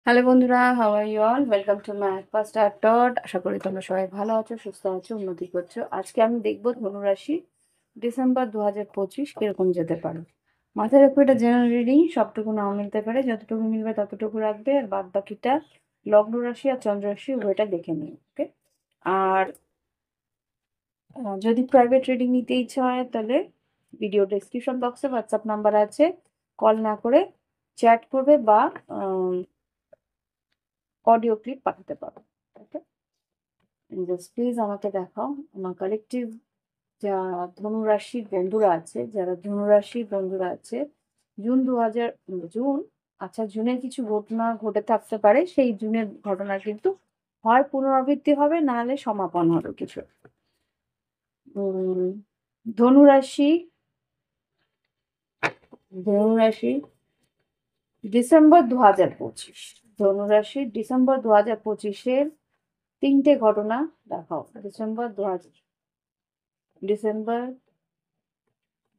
Hello বন্ধুরা, how are you all? Welcome to my first art dot. আশা করি তোমরা সবাই ভালো আছো, সুস্থ আছো, উন্নতি করছো। আজকে আমি দেখবো ধনুরাশি ডিসেম্বর 2025 কিরকম যেতে পারে। মাথায় রাখবো এটা জেনারেল রিডিং, সবটুকু নাও মিলতে পারে, যতটুকু মিলবে ততটুকু রাখবে, আর বাদ বাকিটা লগ্ন রাশি আর চন্দ্র রাশি উভয়টা দেখে নিও, ওকে? আর যদি প্রাইভেট রিডিং নিতে ইচ্ছা হয় তাহলে ভিডিও ডেসক্রিপশন বক্সে হোয়াটসঅ্যাপ নাম্বার আছে, কল না করে চ্যাট করবে বা অডিও ক্লিপ পাঠাতে পারো, ওকে? জাস্ট প্লিজ আমাকে দেখাও আমার কালেকটিভ যা ধনুরাশির বন্ধুরা আছে, যারা ধনুরাশির বন্ধুরা আছে জুন, আচ্ছা, জুনের কিছু ঘটনা ঘটে থাকতে পারে, সেই জুনের ঘটনা কিন্তু হয় পুনরাবৃত্তি হবে, না হলে সমাপন হবে কিছু। উম, ধনুরাশি ধনুরাশি ডিসেম্বর 2025, ধনুরাশি ডিসেম্বর 2025-এর তিনটে ঘটনা দেখাও। ডিসেম্বর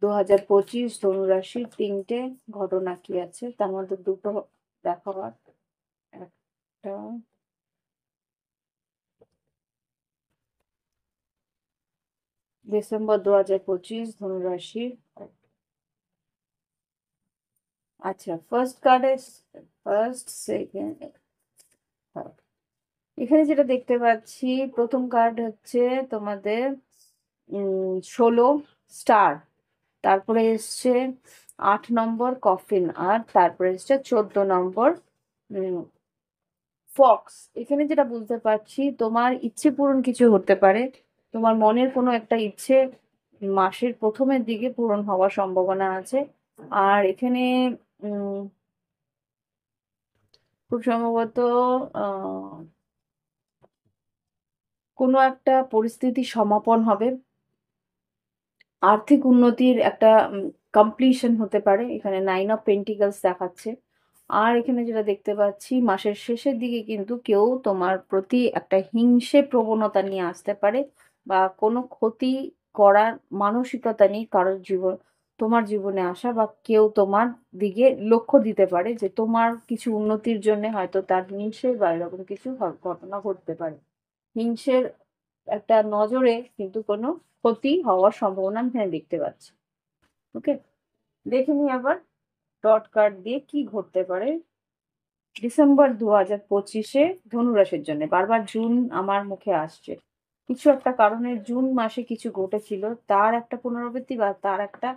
2025 ধনুরাশির তিনটে ঘটনা কি আছে, তার মধ্যে দুটো দেখাবার। একটা ডিসেম্বর 2025 ধনুরাশির, আচ্ছা, ফার্স্ট, সেকেন্ড, থার্ড। এখানে যেটা দেখতে পাচ্ছি, প্রথম কার্ড হচ্ছে তোমাদের 16 স্টার, তারপরে এসছে 8 নম্বর কফিন, আর তারপরে এসছে 14 নম্বর ফক্স। এখানে যেটা বুঝতে পারছি, তোমার ইচ্ছে পূরণ কিছু হতে পারে, তোমার মনের কোনো একটা ইচ্ছে মাসের প্রথমের দিকে পূরণ হওয়ার সম্ভাবনা আছে। আর এখানে উম খুব সম্ভবত আহ কোনো একটা পরিস্থিতি সমাপন হবে, আর্থিক উন্নতির একটা কমপ্লিশন হতে পারে। এখানে 9 অফ পেন্টিকলস দেখাচ্ছে। আর এখানে যেটা দেখতে পাচ্ছি, মাসের শেষের দিকে কিন্তু কেউ তোমার প্রতি একটা হিংসে প্রবণতা নিয়ে আসতে পারে, বা কোনো ক্ষতি করার মানসিকতা নিয়ে কারোর তোমার জীবনে আসা, বা কেউ তোমার দিকে লক্ষ্য দিতে পারে যে তোমার কিছু উন্নতির জন্য হয়তো তার হিংসে বা এরকম কিছু ঘটনা ঘটতে পারে। হিংসের একটা নজরে কিন্তু কোনো ক্ষতি হওয়ার সম্ভাবনা আমি এখানে দেখতে পাচ্ছি, ওকে? দেখে নিই আবার ডট কার্ড দিয়ে কি ঘটতে পারে ডিসেম্বর 2025-এ ধনুরাশির জন্য। বারবার জুন আমার মুখে আসছে, কিছু একটা কারণে জুন মাসে কিছু ঘটেছিল, তার একটা পুনরাবৃত্তি বা তার একটা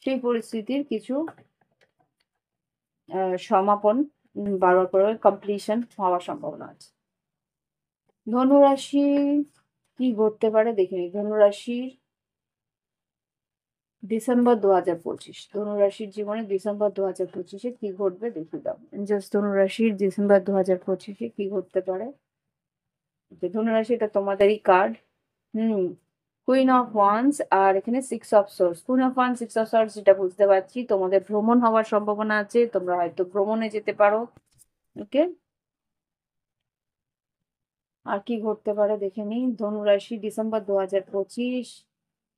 সেই পরিস্থিতির কিছু সমাপন, বারবার করে কমপ্লিশন হওয়ার সম্ভাবনা আছে। ধনুরাশি কি ঘটতে পারে দেখে নিই। ধনুরাশির ডিসেম্বর 2025, ধনুরাশির জীবনে ডিসেম্বর 2025-এ কি ঘটবে দেখে দাও। জাস্ট ধনুরাশির ডিসেম্বর 2025-এ কি ঘটতে পারে। ধনুরাশি, এটা তোমাদেরই কার্ড। কুইন অফ ওয়ান্স, আর এখানে 6 of swords. Queen of wands, 6 of swords, যেটা বুঝতে পারছি তোমাদের ভ্রমণ হওয়ার সম্ভাবনা আছে, তোমরা হয়তো ভ্রমণে যেতে পারো, ওকে? আর কি ঘটতে পারে দেখে নিই। ধনুরাশি ডিসেম্বর 2025,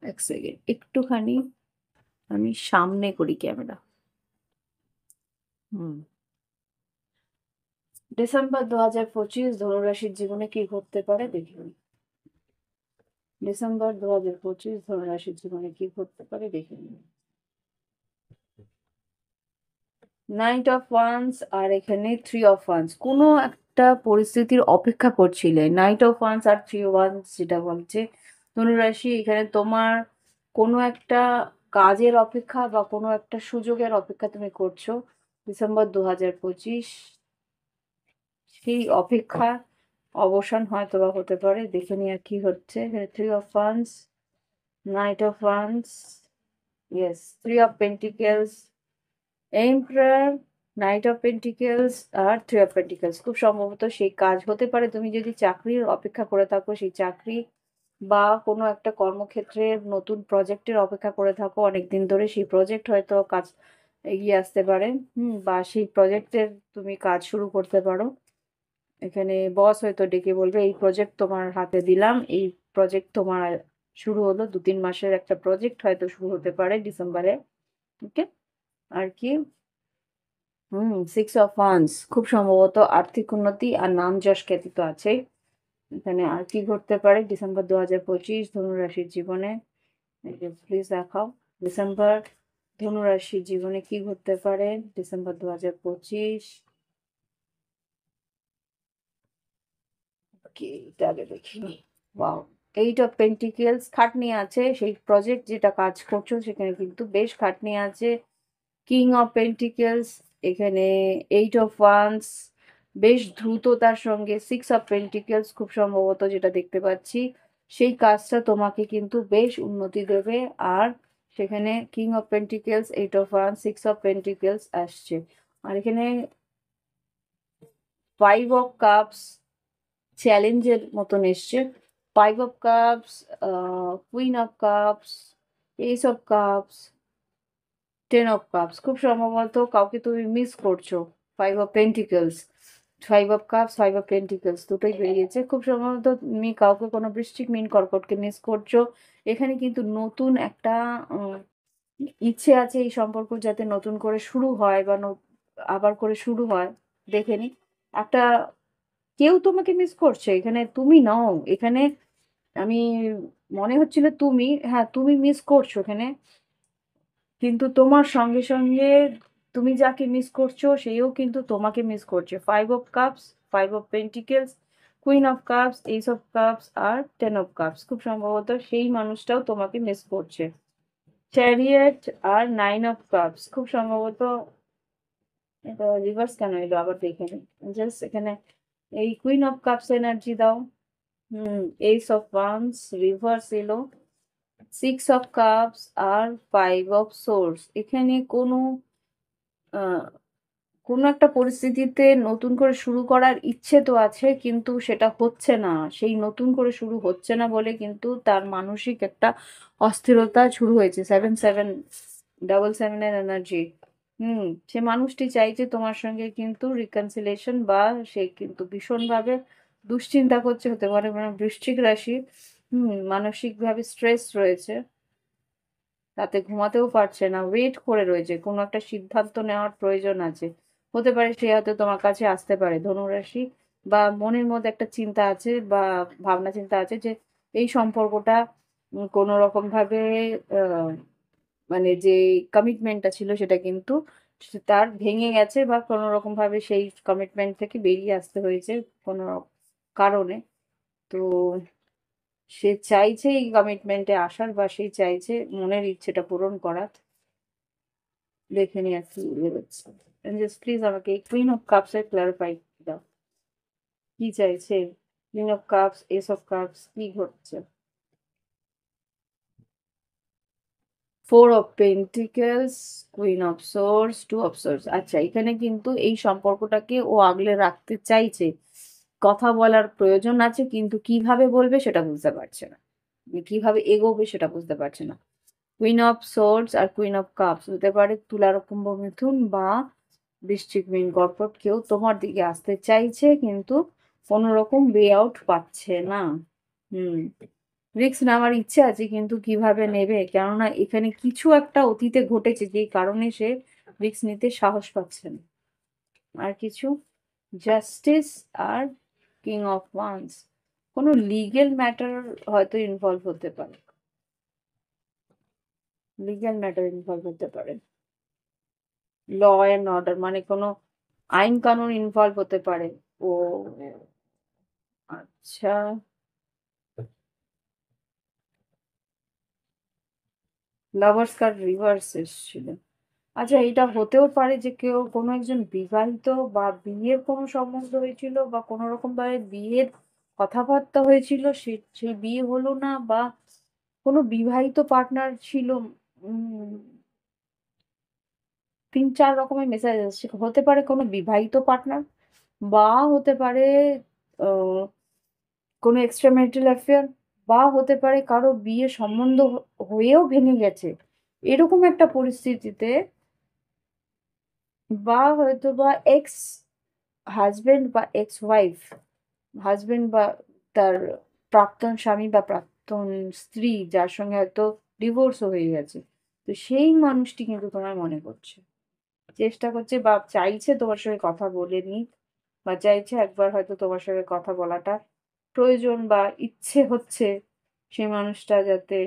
এক সেকেন্ড একটুখানি আমি সামনে করি ক্যামেরা। হুম ডিসেম্বর 2025 ধনুরাশির জীবনে কি ঘটতে পারে দেখে নিই। ডিসেম্বর 2025 ধনুরাশির জীবনে কি ঘটতে পারে দেখে নিই। নাইট অফ ওয়ান্স, আর এখানে 3 অফ ওয়ান্স। কোনো একটা পরিস্থিতির অপেক্ষা করছিলে। নাইট অফ ওয়ান্স আর 3 ওয়ান্স যেটা বলছে ধনুরাশি, এখানে তোমার কোনো একটা কাজের অপেক্ষা বা কোনো একটা সুযোগের অপেক্ষা তুমি করছো ডিসেম্বর 2025। সেই অপেক্ষা অবসান হয়তো বা হতে পারে, দেখে নিই আর কি হচ্ছে। 3 of wands, knight of wands, yes, 3 of pentacles, emperor, knight of pentacles, আর 3 অফ পেন্টিকেলস। খুব সম্ভবত সেই কাজ হতে পারে, তুমি যদি চাকরির অপেক্ষা করে থাকো, সেই চাকরি বা কোনো একটা কর্মক্ষেত্রে নতুন প্রজেক্টের অপেক্ষা করে থাকো অনেকদিন ধরে, সেই প্রজেক্ট হয়তো কাজ এগিয়ে আসতে পারে। বা সেই প্রজেক্টের তুমি কাজ শুরু করতে পারো। এখানে বস হয়তো ডেকে বলবে, এই প্রজেক্ট তোমার হাতে দিলাম, এই প্রজেক্ট তোমার শুরু হলো। 2-3 মাসের একটা প্রজেক্ট হয়তো শুরু হতে পারে ডিসেম্বরে, ওকে? আর কি সিক্স অফ ওয়ান্স খুব সম্ভবত আর্থিক উন্নতি আর নাম যশ খ্যাতি তো আছেই। এখানে আর কি ঘটতে পারে ডিসেম্বর 2025 ধনুরাশির জীবনে? প্লিজ দেখাও। ডিসেম্বর ধনুরাশির জীবনে কি ঘটতে পারে ডিসেম্বর 2025? কি এটা আগে দেখিনি। ওয়াও, এইট অফ পেন্টিকেলস, খাটনি আছে, সেই প্রজেক্ট যেটা কাজ করছো সেখানে কিন্তু বেশ খাটনি আছে। কিং অফ পেন্টিকেলস, এখানে এইট অফ ওয়ান্স, বেশ দ্রুততার সঙ্গে সিক্স অফ পেন্টিকেলস খুব সম্ভবত যেটা দেখতে পাচ্ছি সেই কাজটা তোমাকে কিন্তু বেশ উন্নতি দেবে। আর সেখানে king of pentacles, eight of wands, six of pentacles আসছে। আর এখানে ফাইভ অফ কাপস চ্যালেঞ্জের মতন এসছে। Five of cups, queen of cups, ace of cups, ten of cups, খুব সম্ভবত কাউকে তুমি মিস করছো। Five of pentacles, five of cups, five of pentacles দুটোই বেরিয়েছে। খুব সম্ভবত তুমি কাউকে কোনো বৃশ্চিক মিন কর্কটকে মিস করছো। এখানে কিন্তু নতুন একটা ইচ্ছে আছে এই সম্পর্ক যাতে নতুন করে শুরু হয় বা আবার করে শুরু হয়। দেখে নি একটা, কেউ তোমাকে মিস করছে, এখানে তুমি নও। এখানে আমি মনে হচ্ছিল তুমি, হ্যাঁ তুমি মিস করছো এখানে, কিন্তু তোমার সঙ্গে সঙ্গে তুমি যাকে মিস করছো সেও কিন্তু তোমাকে মিস করছে। Five of cups, five of pentacles, queen of cups, ace of cups আর টেন অফ কাপস, খুব সম্ভবত সেই মানুষটাও তোমাকে মিস করছে। চ্যারিয়েট আর নাইন অফ কাপস, খুব সম্ভবত এটা রিভার্স কেন এলো আবার দেখে নি। জাস্ট এখানে এই কুইন অফ কাপস এনার্জি দাও। এইস অফ ওয়ান্স রিভার্স এলো, সিক্স অফ কাপস আর ফাইভ অফ সোর্স। এখানে কোনো আহ, কোনো একটা পরিস্থিতিতে নতুন করে শুরু করার ইচ্ছে তো আছে কিন্তু সেটা হচ্ছে না, সেই নতুন করে শুরু হচ্ছে না বলে কিন্তু তার মানসিক একটা অস্থিরতা শুরু হয়েছে। সেভেন সেভেন, ডাবল সেভেনের এনার্জি। সে মানুষটি চাইছে তোমার সঙ্গে কিন্তু রিকনসিলেশন, বা সে কিন্তু ভীষণভাবে দুশ্চিন্তা করছে, হতে পারে মানে বৃশ্চিক রাশি। মানসিকভাবে স্ট্রেস রয়েছে, রাতে ঘুমাতেও পারছে না, ওয়েট করে রয়েছে, কোনো একটা সিদ্ধান্ত নেওয়ার প্রয়োজন আছে। হতে পারে সে হয়তো তোমার কাছে আসতে পারে ধনুরাশি, বা মনের মধ্যে একটা চিন্তা আছে বা ভাবনা চিন্তা আছে যে এই সম্পর্কটা কোনো রকম ভাবে আহ, মানে যে কমিটমেন্টটা ছিল সেটা কিন্তু তার ভেঙে গেছে, বা কোনো রকম ভাবে সেই কমিটমেন্ট থেকে বেরিয়ে আসতে হয়েছে কোনো কারণে। তো সে চাইছে এই কমিটমেন্টে আসার, বা সে চাইছে মনের ইচ্ছেটা পূরণ করার। দেখে নি আর কি বেরোচ্ছে। জাস্ট প্লিজ আমাকে কুইন অফ কাপস এর ক্লারিফাই দাও, কি চাইছে? Queen of cups, ace of cups, কি ঘটছে? Four of pentacles, queen of swords, two of swords. আচ্ছা, এখানে কিন্তু এই সম্পর্কটাকে ও আগলে রাখতে চাইছে, কথা বলার প্রয়োজন আছে কিন্তু কিভাবে বলবে সেটা বুঝতে পারছে না, কিভাবে এগোবে সেটা বুঝতে পারছে না। কুইন অফ সোর্স আর কুইন অফ কাপস হতে পারে তুলা, কুম্ভ, মিথুন বা বৃশ্চিক, মীন, কর্কট। কেউ তোমার দিকে আসতে চাইছে কিন্তু কোনো রকম ওয়ে আউট পাচ্ছে না। হুম রিস্ক নেওয়ার ইচ্ছে আছে কিন্তু কিভাবে নেবে, কেননা এখানে কিছু একটা অতীতে ঘটেছে যেই কারণে সে রিস্ক নিতে সাহস পাচ্ছে না। আর কিছু, জাস্টিস আর কিং অফ ওয়ান্স, কোনো লিগেল ম্যাটার হয়তো ইনভলভ হতে পারে, লিগ্যাল ম্যাটার ইনভলভ হতে পারে। ল অ্যান্ড অর্ডার মানে কোনো আইন কানুন ইনভলভ হতে পারে। ও আচ্ছা, লাভার্স কার্ড রিভার্স এসেছিল। আচ্ছা, এটা হতেও পারে যে কেউ কোনো একজন বিবাহিত বা বিয়ের কোনো সম্বন্ধ হয়েছিল বা কোনো রকম ভাবে বিয়ের কথাবার্তা হয়েছিল, সে সেই বিয়ে হলো না, বা কোনো বিবাহিত পার্টনার ছিল। উম তিন চার রকমের মেসেজ আসছে, হতে পারে কোনো বিবাহিত পার্টনার, বা হতে পারে আহ, কোনো এক্সট্রা ম্যারিটাল অ্যাফেয়ার, বা হতে পারে কারো বিয়ে সম্বন্ধ হয়েও ভেঙে গেছে এরকম একটা পরিস্থিতিতে, বা হয়তো বা এক্স হাজবেন্ড বা এক্স ওয়াইফ, হাজবেন্ড বা তার প্রাক্তন স্বামী বা প্রাক্তন স্ত্রী যার সঙ্গে হয়তো ডিভোর্সও হয়ে গেছে, তো সেই মানুষটি কিন্তু তোমার মনে করছে। চেষ্টা করছে বা চাইছে তোমার সঙ্গে কথা বলে নিক, বা চাইছে একবার হয়তো তোমার সঙ্গে কথা বলাটা প্রয়োজন বা ইচ্ছে হচ্ছে সেই মানুষটা যাতে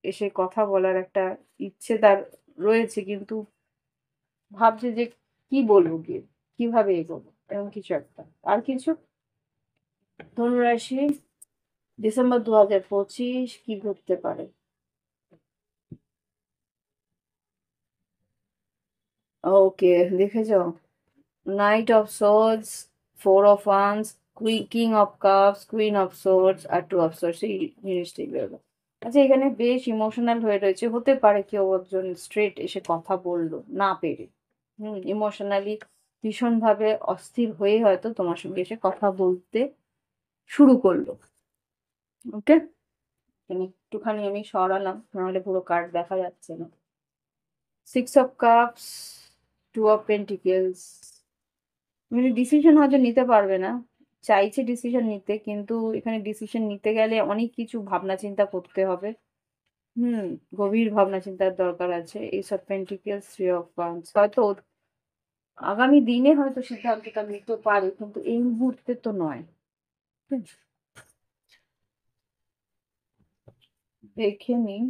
এসে কথা বলার একটা ইচ্ছে তার রয়েছে, কিন্তু ভাবছে যে কি বলবো, কি কিভাবে এগোবো, এরকম কিছু একটা। আর কিছু? ধনুরাশি, ডিসেম্বর 2025 কি ঘটতে পারে? ওকে, দেখে যাও। Knight of swords, four of wands, king of cups, queen of swords আর টু অফ সোর্ডস, এই জিনিসটাই বেরোলো। আচ্ছা, এখানে বেশ ইমোশনাল হয়ে রয়েছে, হতে পারে কেউ একজন স্ট্রেট এসে কথা বললো না পেরে, ইমোশনালি ভীষণ ভাবে অস্থির হয়ে হয়তো তোমার সঙ্গে এসে কথা বলতে শুরু করলো। ওকে, একটুখানি আমি সরালাম, নাহলে পুরো কার্ড দেখা যাচ্ছে না। Six of cups, two of pentacles, মানে ডিসিশন হয়তো নিতে পারবে না, চাইছে ডিসিশন নিতে, কিন্তু এখানে ডিসিশন নিতে গেলে অনেক কিছু ভাবনা চিন্তা করতে হবে। হুম, গভীর ভাবনা চিন্তার দরকার আছে। Ace of pentacles, three of wands, হয়তো আগামী দিনে হয়তো সিদ্ধান্তটা নিতে পারে, কিন্তু এই মুহূর্তে তো নয়। হুম, দেখে নিন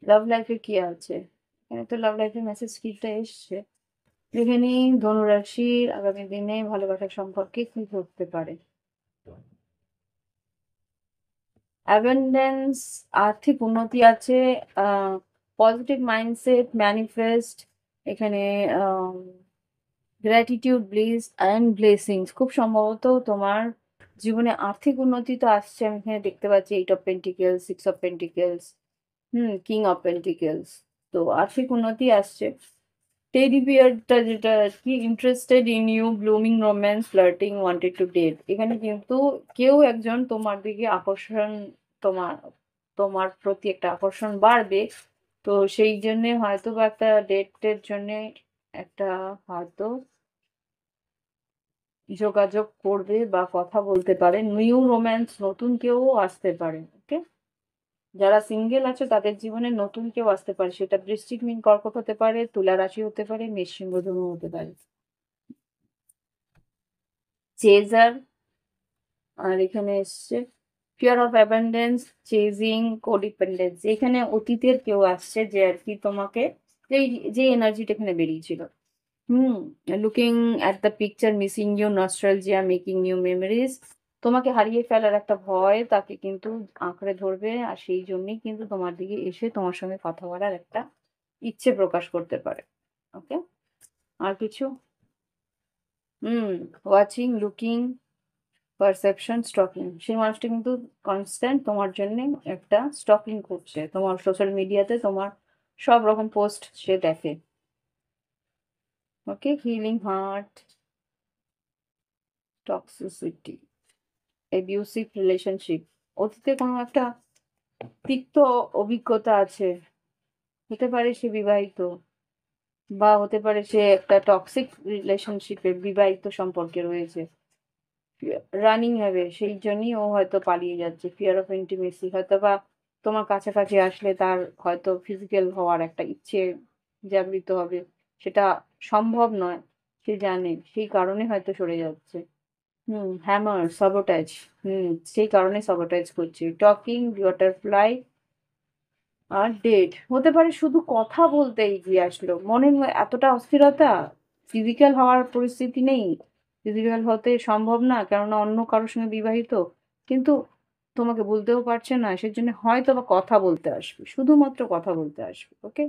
লাভ লাইফে কি আছে। এখানে তো লাভ লাইফে মেসেজ কিটা এসছে। দেখে নিন ধনুরাশির আগামী দিনে ভালোবাসার সম্পর্কে কি ঘটতে পারে। অ্যাবেন্ডেন্স, আর্থিক উন্নতি আছে, পজিটিভ মাইন্ডসেট, ম্যানিফেস্ট, এখানে গ্র্যাটিটিউড, ব্লিস অ্যান্ড ব্লেসিংস, খুব সম্ভবত তোমার জীবনে আর্থিক উন্নতি তো আসছে, আমি এখানে দেখতে পাচ্ছি eight of pentacles, six of pentacles, king of pentacles. তো আর্থিক উন্নতি আসছে। টেডি বিয়ারটা যেটা আর কি, interested in you, blooming romance, flirting, wanted to date, এখানে কিন্তু কেউ একজন তোমার দিকে আকর্ষণ, তোমার তোমার প্রতি একটা আকর্ষণ বাড়বে। তো সেই জন্য হয়তো বা একটা ডেটের জন্য একটা হয়তো যোগাযোগ করবে বা কথা বলতে পারে, নিউ রোম্যান্স, নতুন কেউ আসতে পারে। ওকে, যারা সিঙ্গেল আছে তাদের জীবনে নতুন কেউ আসতে পারে, সেটা বৃশ্চিক, মীন, কর্কট হতে পারে, তুলা রাশি হতে পারে, মেষ, সিংহ, ধনু হতে পারে। চেজার, আর এখানে এসছে ফিয়ার অফ অ্যাবান্ডেন্স, চেজিং, কোডিপেন্ডেন্স, এখানে অতীতের কেউ আসছে যে আর কি তোমাকে, যে যে এনার্জিটা এখানে বেরিয়েছিল। Hmm, looking at the picture, missing you, nostalgia, making new memories, তোমাকে হারিয়ে ফেলার একটা ভয় তাকে কিন্তু আঁকড়ে ধরবে, আর সেই জন্যই কিন্তু তোমার দিকে এসে তোমার সঙ্গে কথা বলার একটা ইচ্ছে প্রকাশ করতে পারে। ওকে, আর কিছু? ওয়াচিং, লুকিং, পারসেপশন, স্টকিং, সেই মানুষটা কিন্তু কনস্ট্যান্ট তোমার জন্য একটা স্টকিং করছে, তোমার সোশ্যাল মিডিয়াতে তোমার সব রকম পোস্ট সে দেখে। Okay, healing heart, toxicity, abusive relationship, অতীতে কোনো একটা তিক্ত অভিজ্ঞতা আছে, হতে পারে সে বিবাহিত, বা হতে পারে সে একটা টক্সিক রিলেশনশিপে, বিবাহিত সম্পর্কে রয়েছে, রানিং হবে, সেই জন্যই ও হয়তো পালিয়ে যাচ্ছে, ফিয়ার অফ ইন্টিমেসি, হয়তো বা তোমার কাছাকাছি আসলে তার হয়তো ফিজিক্যাল হওয়ার একটা ইচ্ছে জাগৃত হবে, সেটা সম্ভব নয়, সে জানে, সেই কারণে হয়তো সরে যাচ্ছে। হ্যামার, সাবোটাজ, সেই কারণে সাবোটাজ করছে। টকিং, বাটারফ্লাই আর ডেট, হতে পারে শুধু কথা বলতে এগিয়ে আসলো, মনের এতটা অস্থিরতা, ফিজিক্যাল হওয়ার পরিস্থিতি নেই, ফিজিক্যাল হতে সম্ভব না, কেননা অন্য কারোর সঙ্গে বিবাহিত, কিন্তু তোমাকে বলতেও পারছে না, সেজন্য হয়তো বা কথা বলতে আসবে, শুধুমাত্র কথা বলতে আসবে। ওকে,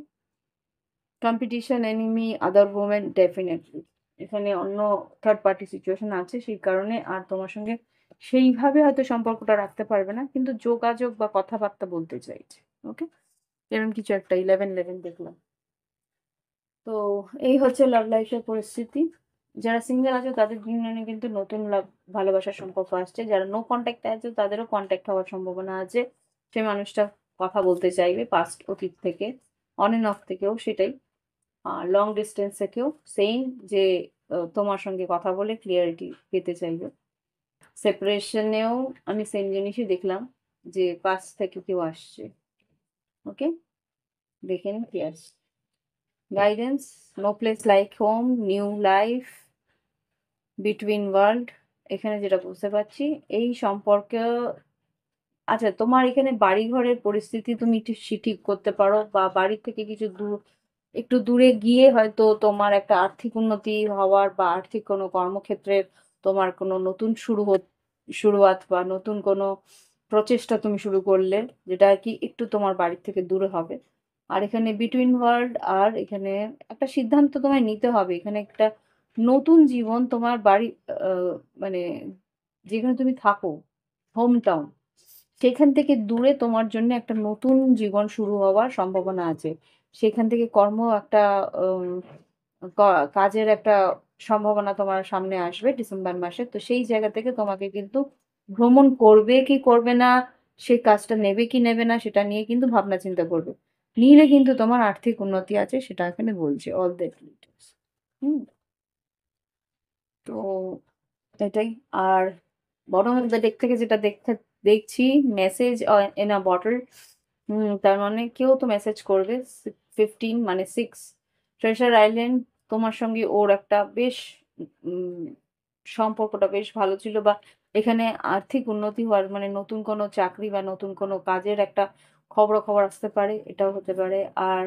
কম্পিটিশন, এনিমি, আদার ওমেন, ডেফিনেটলি এখানে অন্য থার্ড পার্টি সিচুয়েশন আছে, সেই কারণে আর তোমার সঙ্গে সেইভাবে হয়তো সম্পর্কটা রাখতে পারবে না, কিন্তু যোগাযোগ বা কথাবার্তা বলতে চাইছে। ওকে, এরকম কিছু একটা, 11-11 দেখলাম। তো এই হচ্ছে লাভ লাইফের পরিস্থিতি। যারা সিঙ্গেল আছে তাদের জীবনে কিন্তু নতুন লাভ, ভালোবাসার সম্পর্ক আসছে, যারা নো কন্ট্যাক্টে আছে তাদেরও কন্ট্যাক্ট হওয়ার সম্ভাবনা আছে, সেই মানুষটা কথা বলতে চাইবে পাস্ট, অতীত থেকে, অন এন্ড অফ থেকেও সেটাই, লং ডিস্টেন্স থেকেও সেম, যে তোমার সঙ্গে কথা বলে ক্লিয়ারিটি পেতে চাইবে। সেপারেশনেও আমি সেম জিনিসই দেখলাম, যে পাস্ট থেকে কেউ আসছে। ওকে, দেখে নিন কি আসছে। Guidance, no place like home, new life, between world. এখানে যেটা বুঝতে পারছি এই সম্পর্কে, আচ্ছা তোমার এখানে বাড়ি ঘরের পরিস্থিতি তুমি একটু ঠিক করতে পারো, বা বাড়ির থেকে কিছু দূর, একটু দূরে গিয়ে হয়তো তোমার একটা আর্থিক উন্নতি হওয়ার, বা আর্থিক কোনো কর্মক্ষেত্রের তোমার কোনো নতুন শুরুয়াত বা নতুন কোনো প্রচেষ্টা তুমি শুরু করলে, যেটা আর কি একটু তোমার বাড়ির থেকে দূরে হবে। আর এখানে বিটুইন ওয়ার্ল্ড, আর এখানে একটা সিদ্ধান্ত তোমায় নিতে হবে। এখানে একটা নতুন জীবন তোমার বাড়ি, আহ, মানে যেখানে তুমি থাকো, হোম টাউন, সেখান থেকে দূরে তোমার জন্য একটা নতুন জীবন শুরু হওয়ার সম্ভাবনা আছে। সেখান থেকে একটা উম, কাজের একটা সম্ভাবনা তোমার সামনে আসবে ডিসেম্বর মাসে। তো সেই জায়গা থেকে তোমাকে কিন্তু ভ্রমণ করবে কি করবে না, সেই কাজটা নেবে কি নেবে না, সেটা নিয়ে কিন্তু ভাবনা চিন্তা করবে। নিলে কিন্তু তোমার আর্থিক উন্নতি আছে, সেটা এখানে বলছে অল দ্যাট ডিটেলস। হুম। তো এটাই। আর বটম অফ দ্য ডেক থেকে যেটা দেখছি, মেসেজ ইন আ বটল। তার মানে কেউ তো মেসেজ করবে। 15 মানে 6, ট্রেজার আইল্যান্ড। তোমার সঙ্গে ওর একটা বেশ উম, সম্পর্কটা বেশ ভালো ছিল, বা এখানে আর্থিক উন্নতি হওয়ার মানে নতুন কোনো চাকরি বা নতুন কোনো কাজের একটা খবর আসতে পারে, এটাও হতে পারে। আর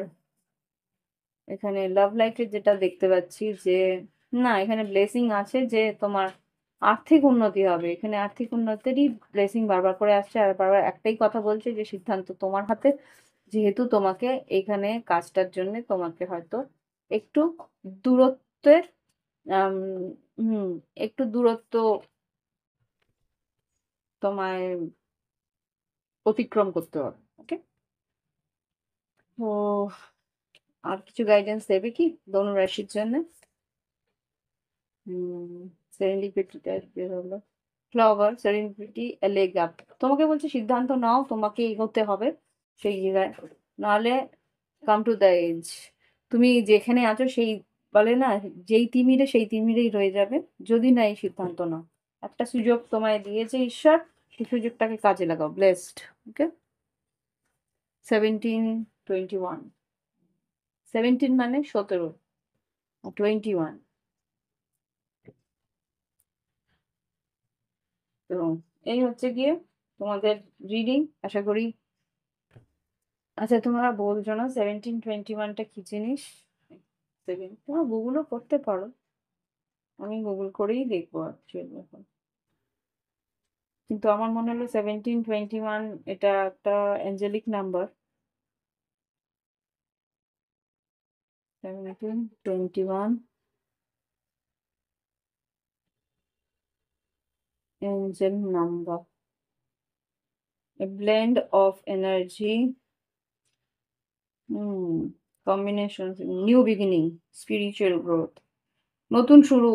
এখানে লাভ লাইফের যেটা দেখতে পাচ্ছি যে, না এখানে ব্লেসিং আছে যে তোমার আর্থিক উন্নতি হবে। এখানে আর্থিক উন্নতিরই ব্লেসিং বারবার করে আসছে, আর বারবার একটাই কথা বলছে যে সিদ্ধান্ত তোমার হাতে। যেহেতু তোমাকে এখানে কাজটার জন্য তোমাকে হয়তো একটু দূরত্বের, আম, হুম, একটু দূরত্ব তোমায় অতিক্রম করতে হবে। ওকে। তো আর কিছু গাইডেন্স দেবে কি ধনু রাশির জন্য? হুম, সেরেন্ডিপিটিটা বের হলো। Flower, serendipity, leg up. তোমাকে বলছে সিদ্ধান্ত নাও, তোমাকে এগোতে হবে সেই জায়গায়, নাহলে কাম টু দ্য এজ। তুমি যেখানে আছো সেই, বলে না, যেই তিমিরে সেই তিমিরেই রয়ে যাবে যদি না এই সিদ্ধান্ত নাও। একটা সুযোগ তোমায় দিয়েছে ঈশ্বর, সেই সুযোগটাকে কাজে লাগাও। ব্লেসড। ওকে। 17, 21। 17 মানে 17, 21। তো এই হচ্ছে গিয়ে তোমাদের রিডিং, আশা করি। আচ্ছা তোমরা বলছো না 17, 21টা কি জিনিস? তোমরা গুগলও করতে পারো, আমি গুগল করেই দেখবো অ্যাকচুয়ালি এখন। কিন্তু আমার মনে হলো 17, 21 এটা একটা অ্যাঞ্জেলিক number. 17, 21 angel number, a blend of energy, hmm, combinations, new beginning, spiritual growth, নতুন শুরু,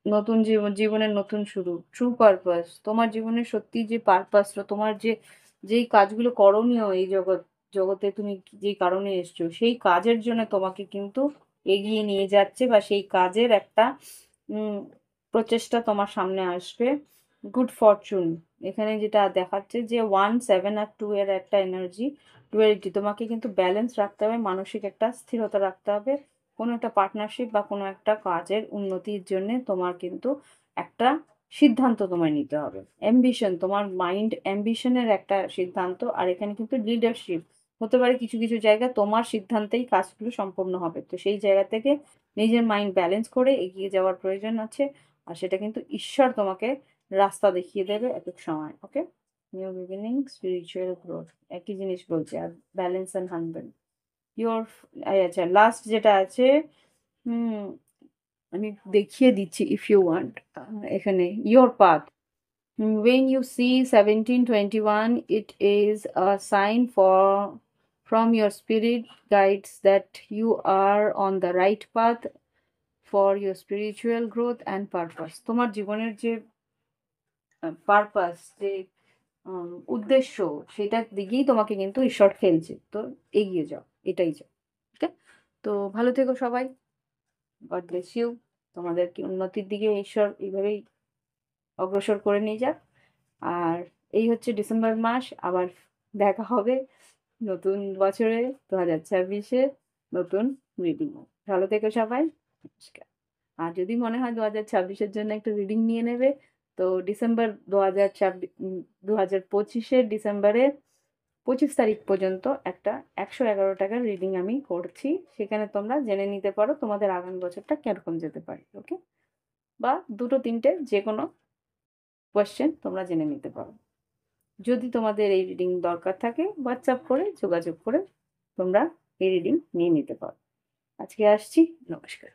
নতুন জীবনের নতুন শুরু, ট্রু পারপাস। তোমার জীবনের সত্যি যে পারপাসটা, তোমার যে যেই কাজগুলো করণীয় এই জগতে তুমি যেই কারণে এসছো, সেই কাজের জন্য তোমাকে কিন্তু এগিয়ে নিয়ে যাচ্ছে, বা সেই কাজের একটা উম প্রচেষ্টা তোমার সামনে আসবে। Good Fortune. এখানে যেটা দেখাচ্ছে যে 1, 7 আর 2 এর একটা এনার্জি, ডুয়ালিটি। তোমাকে কিন্তু ব্যালেন্স রাখতে হবে, মানসিক একটা স্থিরতা রাখতে হবে। কোনো একটা পার্টনারশিপ বা কোনো একটা কাজের উন্নতির জন্য তোমার কিন্তু একটা সিদ্ধান্ত তোমায় নিতে হবে। অ্যাম্বিশন, তোমার মাইন্ড অ্যাম্বিশনের একটা সিদ্ধান্ত। আর এখানে কিন্তু লিডারশিপ হতে পারে, কিছু কিছু জায়গা তোমার সিদ্ধান্তেই কাজগুলো সম্পন্ন হবে। তো সেই জায়গা থেকে নিজের মাইন্ড ব্যালেন্স করে এগিয়ে যাওয়ার প্রয়োজন আছে। আর সেটা কিন্তু ঈশ্বর তোমাকে রাস্তা দেখিয়ে দেবে এক এক সময়। ওকে। নিউ বিগিনিং, স্পিরিচুয়াল গ্রোথ, একই জিনিস বলছে। আর ব্যালেন্স অ্যান্ড হানবেন ইয়োর, আচ্ছা লাস্ট যেটা আছে, হুম, আমি দেখিয়ে দিচ্ছি ইফ ইউ ওয়ান্ট। এখানে your path, when you see 17, 21, it is a sign from your spirit guides that you are on the right path for your spiritual growth and purpose। তোমার জীবনের যে পারপাস, যে উদ্দেশ্য, সেটার দিকেই তোমাকে কিন্তু ঈশ্বর ঠেলছে। তো এগিয়ে যাও, এটাই যাও। ওকে। তো ভালো থেকো সবাই। God bless you. তোমাদের কি উন্নতির দিকে ঈশ্বর এইভাবেই অগ্রসর করে নিয়ে যাক। আর এই হচ্ছে ডিসেম্বর মাস, আবার দেখা হবে নতুন বছরে, 2026-এ, নতুন রিডিং। ভালো থেকো সবাই। নমস্কার। আর যদি মনে হয় 2026-এর জন্য একটা রিডিং নিয়ে নেবে, তো ডিসেম্বর 2025-এর ডিসেম্বরের 25 তারিখ পর্যন্ত একটা 111 টাকার রিডিং আমি করছি। সেখানে তোমরা জেনে নিতে পারো তোমাদের আগামী বছরটা কিরকম যেতে পারে। ওকে? বা 2-3টে যেকোনো কোয়েশ্চেন তোমরা জেনে নিতে পারো। যদি তোমাদের এই রিডিং দরকার থাকে, হোয়াটসঅ্যাপ করে যোগাযোগ করে তোমরা এই রিডিং নিয়ে নিতে পারো। আজকে আসছি। নমস্কার।